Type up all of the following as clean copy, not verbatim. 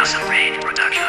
Nelson Rain Production.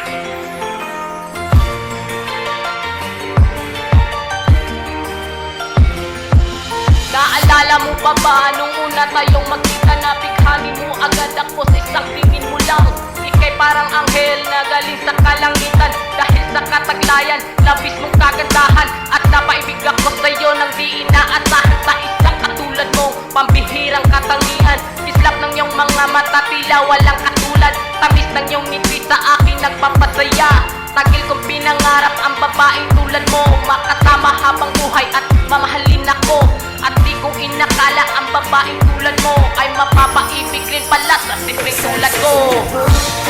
Naalala mo pa ba nung una tayong magkita na bighanin mo agad ako sa isang tingin mo lang? Ika'y parang anghel na galing sa kalangitan. Dahil sa kataglayan, labis mong kagandahan. At napaibig ako sa'yo nang di inaasahan. Sa isang katulad mo, pambihirang katangian. Kislap ng iyong mga mata, tila walang katulad. Tamis ng iyong ngiti sa akin nagpapasaya. Tagil kong pinangarap ang babaeng tulad mo, makasama habang buhay at mamahalin ako. At di ko inakala ang babaeng tulad mo ay mapapaibig rin pala sa simpleng tulad ko.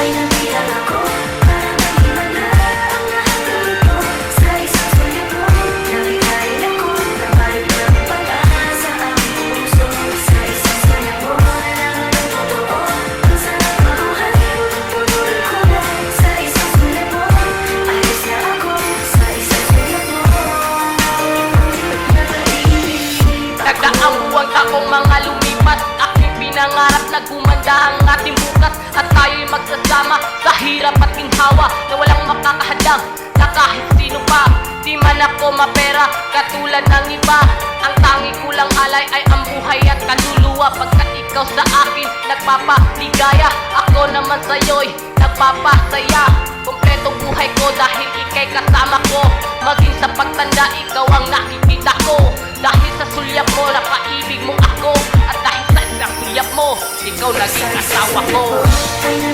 Ay nabilang ako para mahimala ang lahat ng ito. Sa isang sulit mo, nakikain ako na balik ng pala sa aking puso. Sa isang sulit mo, nalaman ang totoo. Ang sarap mabuhay, putulin ko na. Sa isang sulit mo, ayos na ako. Sa isang sulit mo, napaibig ako. Nagdaang buwang taong mga lumipas, aking pinangarap na gumanda ang ating bukas. At tayo'y magsasama sa hirap at ginhawa na walang makakahadlang na kahit sino pa. Di man ako mapera katulad ng iba, ang tangi kulang alay ay ang buhay at kaluluwa. Pagkat ikaw sa akin nagpapaligaya, ako naman sa'yo'y nagpapasaya. Kompletong buhay ko dahil ika'y kasama ko. Maging sa pagtanda, ikaw ang nakikita ko. Dahil sa sulyap mo, napaibig mo ako. At dahil sa isang sulyap mo, ikaw naging asawa ko. Ay